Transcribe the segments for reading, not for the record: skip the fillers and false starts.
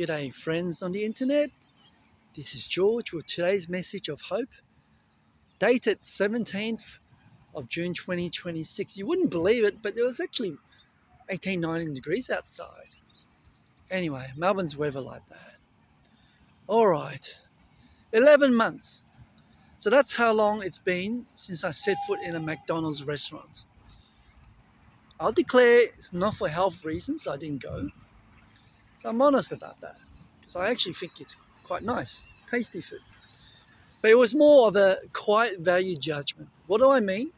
G'day friends on the internet, this is George with today's message of hope, dated 17th of June 2026. You wouldn't believe it, but it was actually 18, 19 degrees outside. Anyway, Melbourne's weather like that. Alright, 11 months. So that's how long it's been since I set foot in a McDonald's restaurant. I'll declare it's not for health reasons I didn't go. So I'm honest about that, because I actually think it's quite nice, tasty food. But it was more of a quiet value judgment. What do I mean?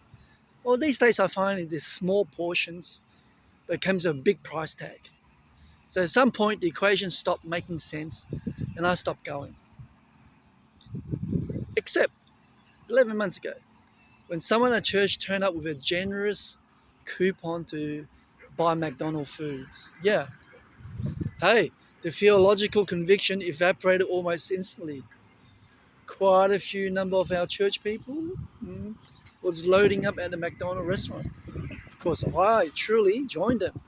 Well, these days I find it is small portions, but it comes with a big price tag. So at some point the equation stopped making sense and I stopped going. Except 11 months ago, when someone at church turned up with a generous coupon to buy McDonald's foods. Yeah. Hey, the theological conviction evaporated almost instantly. Quite a few number of our church people was loading up at the McDonald's restaurant. Of course, I truly joined them.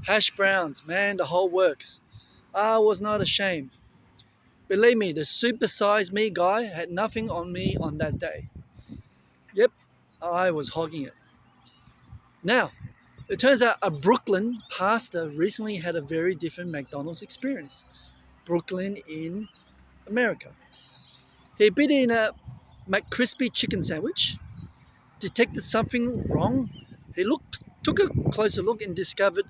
Hash browns, man, the whole works. I was not ashamed. Believe me, the supersized me guy had nothing on me on that day. Yep, I was hogging it. Now, it turns out a Brooklyn pastor recently had a very different McDonald's experience. Brooklyn in America. He bit in a McCrispy chicken sandwich, detected something wrong. He took a closer look and discovered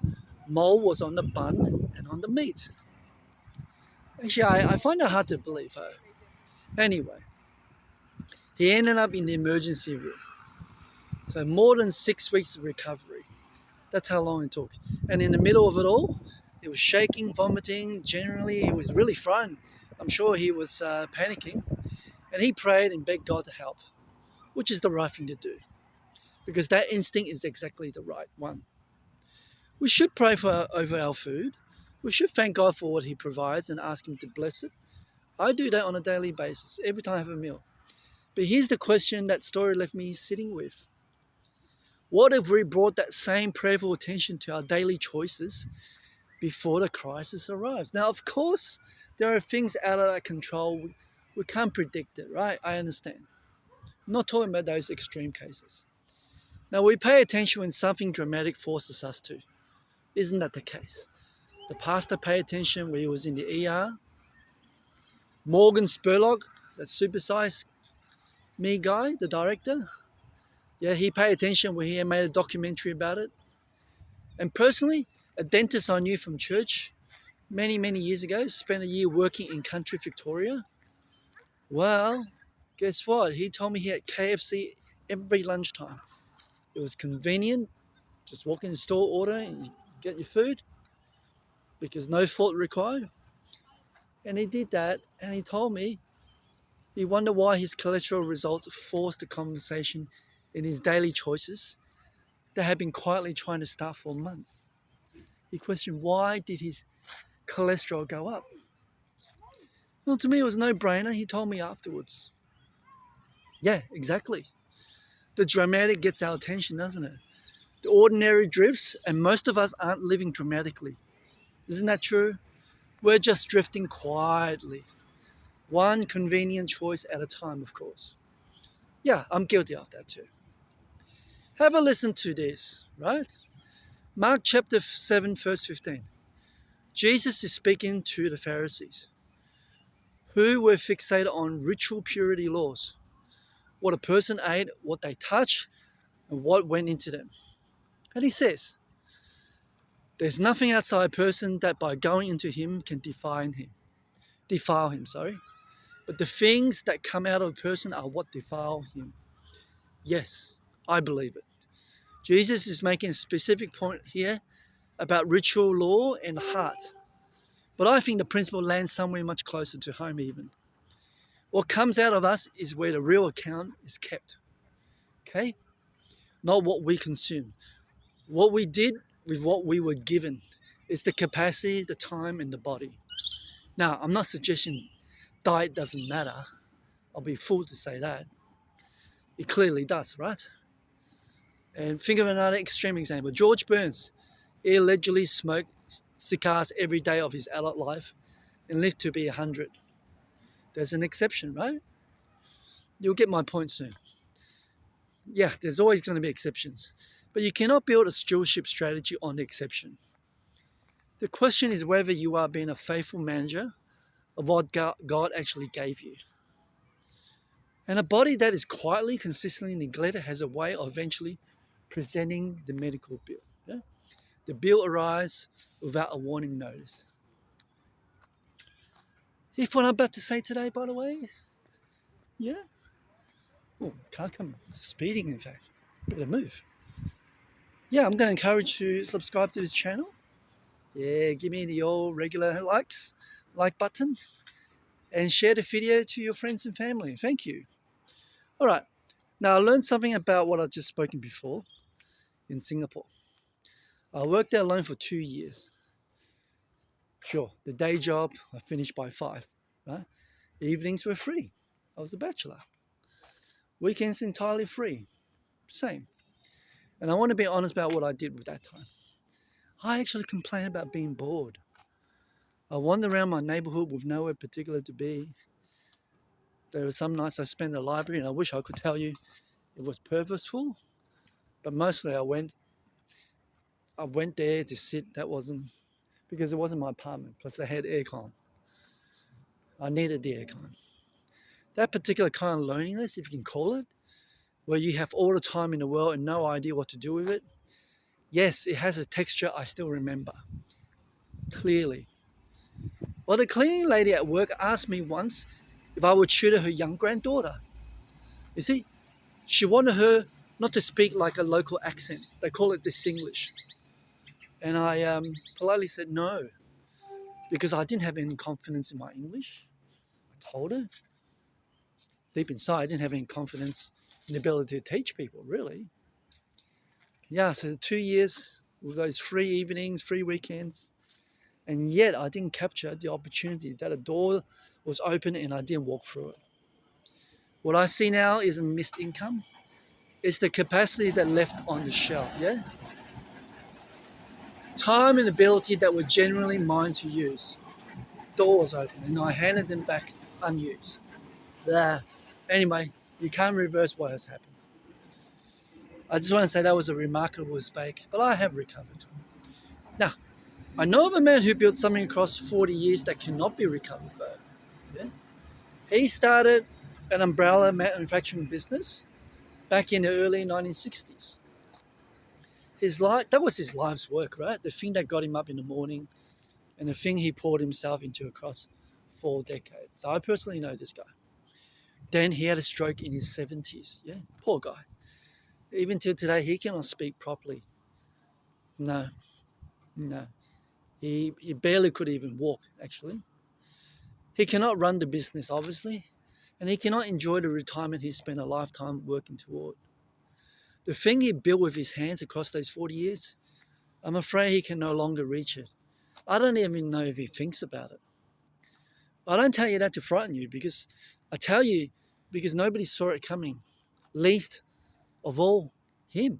mold was on the bun and on the meat. Actually, I find it hard to believe. Anyway, he ended up in the emergency room. So more than 6 weeks of recovery. That's how long it took. And in the middle of it all, he was shaking, vomiting. Generally, he was really frightened. I'm sure he was panicking. And he prayed and begged God to help, which is the right thing to do, because that instinct is exactly the right one. We should pray over our food. We should thank God for what He provides and ask Him to bless it. I do that on a daily basis, every time I have a meal. But here's the question that story left me sitting with. What if we brought that same prayerful attention to our daily choices before the crisis arrives? Now, of course, there are things out of our control. We can't predict it, right? I understand. I'm not talking about those extreme cases. Now, we pay attention when something dramatic forces us to. Isn't that the case? The pastor paid attention when he was in the ER. Morgan Spurlock, that supersized me guy, the director, yeah, he paid attention when he made a documentary about it. And personally, a dentist I knew from church many, many years ago spent a year working in country Victoria. Well, guess what? He told me he had KFC every lunchtime. It was convenient. Just walk in the store, order, and you get your food because no fault required. And he did that, and he told me he wondered why his cholesterol results forced the conversation in his daily choices that had been quietly trying to start for months. He questioned, why did his cholesterol go up? Well, to me, it was a no-brainer. He told me afterwards. Yeah, exactly. The dramatic gets our attention, doesn't it? The ordinary drifts, and most of us aren't living dramatically. Isn't that true? We're just drifting quietly. One convenient choice at a time, of course. Yeah, I'm guilty of that too. Have a listen to this, right? Mark chapter 7, verse 15. Jesus is speaking to the Pharisees, who were fixated on ritual purity laws. What a person ate, what they touched, and what went into them. And he says, there's nothing outside a person that by going into him can defile him. But the things that come out of a person are what defile him. Yes, I believe it. Jesus is making a specific point here about ritual law and heart. But I think the principle lands somewhere much closer to home even. What comes out of us is where the real account is kept. Okay? Not what we consume. What we did with what we were given is the capacity, the time, and the body. Now, I'm not suggesting diet doesn't matter. I'll be a fool to say that. It clearly does, right? And think of another extreme example. George Burns, he allegedly smoked cigars every day of his adult life and live to be 100. There's an exception, right? You'll get my point soon. Yeah, there's always going to be exceptions. But you cannot build a stewardship strategy on the exception. The question is whether you are being a faithful manager of what God actually gave you. And a body that is quietly, consistently neglected has a way of eventually presenting the medical bill. Yeah? The bill arrives without a warning notice. If what I'm about to say today, by the way, yeah. Oh, can't come. Speeding, in fact. Better move. Yeah, I'm going to encourage you to subscribe to this channel. Yeah, give me the old regular like button, and share the video to your friends and family. Thank you. All right. Now, I learned something about what I've just spoken before in Singapore. I worked there alone for 2 years. Sure, the day job, I finished by 5. Right? Evenings were free. I was a bachelor. Weekends entirely free. Same. And I want to be honest about what I did with that time. I actually complained about being bored. I wandered around my neighborhood with nowhere particular to be. There were some nights I spent in the library, and I wish I could tell you it was purposeful, but mostly I went there to sit. That wasn't because it wasn't my apartment. Plus, they had aircon. I needed the aircon. That particular kind of loneliness, if you can call it, where you have all the time in the world and no idea what to do with it. Yes, it has a texture I still remember clearly. Well, the cleaning lady at work asked me once if I would tutor her young granddaughter. You see, she wanted her not to speak like a local accent. They call it Singlish. And I politely said no, because I didn't have any confidence in my English. I told her. Deep inside, I didn't have any confidence in the ability to teach people, really. Yeah, so 2 years with those free evenings, free weekends, and yet I didn't capture the opportunity that a door was open and I didn't walk through it. What I see now isn't missed income. It's the capacity that left on the shelf, yeah? Time and ability that were genuinely mine to use. Doors open and I handed them back unused. Blah. Anyway, you can't reverse what has happened. I just want to say that was a remarkable mistake, but I have recovered. Now, I know of a man who built something across 40 years that cannot be recovered though. Yeah? He started an umbrella manufacturing business back in the early 1960s. That was his life's work, right? The thing that got him up in the morning and the thing he poured himself into across 4 decades. So I personally know this guy. Then he had a stroke in his 70s. Yeah, poor guy. Even till today, he cannot speak properly. No. He barely could even walk, actually. He cannot run the business, obviously, and he cannot enjoy the retirement he spent a lifetime working toward. The thing he built with his hands across those 40 years, I'm afraid he can no longer reach it. I don't even know if he thinks about it. I don't tell you that to frighten you, because I tell you because nobody saw it coming, least of all him.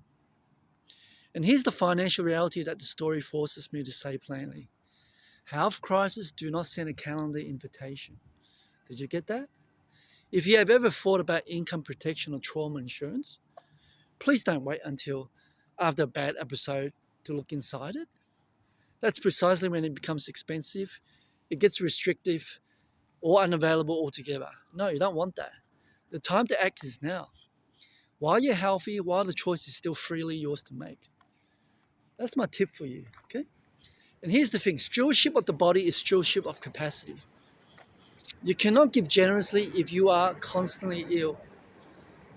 And here's the financial reality that the story forces me to say plainly. Health crises do not send a calendar invitation. Did you get that? If you have ever thought about income protection or trauma insurance, please don't wait until after a bad episode to look inside it. That's precisely when it becomes expensive, it gets restrictive, or unavailable altogether. No, you don't want that. The time to act is now. While you're healthy, while the choice is still freely yours to make. That's my tip for you, okay? And here's the thing, stewardship of the body is stewardship of capacity. You cannot give generously if you are constantly ill.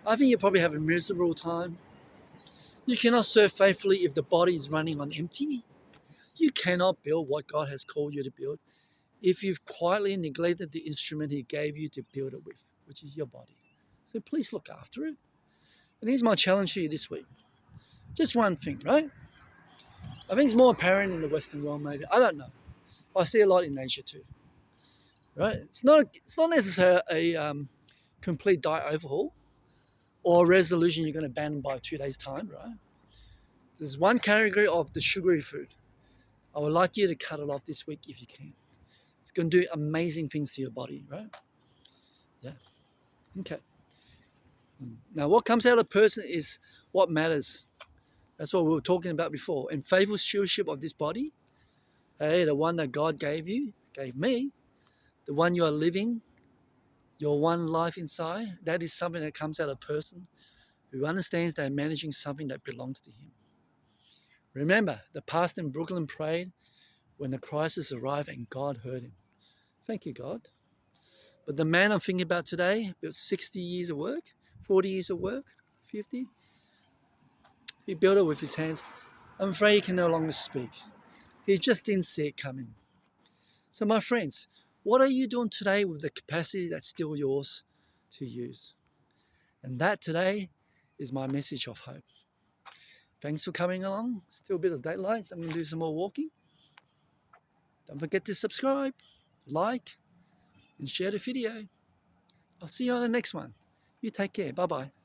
I think you probably have a miserable time. You cannot serve faithfully if the body is running on empty. You cannot build what God has called you to build if you've quietly neglected the instrument He gave you to build it with, which is your body. So please look after it. And here's my challenge to you this week. Just one thing, right? I think it's more apparent in the Western world, maybe. I don't know. I see a lot in Asia too. Right? It's not necessarily a complete diet overhaul or a resolution you're going to ban by 2 days' time, right? There's one category of the sugary food. I would like you to cut it off this week if you can. It's going to do amazing things to your body, right? Yeah. Okay. Now, what comes out of a person is what matters. That's what we were talking about before. And faithful stewardship of this body, hey, the one that God gave you, gave me, the one you are living, your one life inside, that is something that comes out of a person who understands they're managing something that belongs to him. Remember, the pastor in Brooklyn prayed when the crisis arrived and God heard him. Thank you, God. But the man I'm thinking about today, built 60 years of work, 40 years of work, 50. He built it with his hands. I'm afraid he can no longer speak. He just didn't see it coming. So my friends, what are you doing today with the capacity that's still yours to use? And that today is my message of hope. Thanks for coming along. Still a bit of daylight, so I'm going to do some more walking. Don't forget to subscribe, like, and share the video. I'll see you on the next one. You take care. Bye-bye.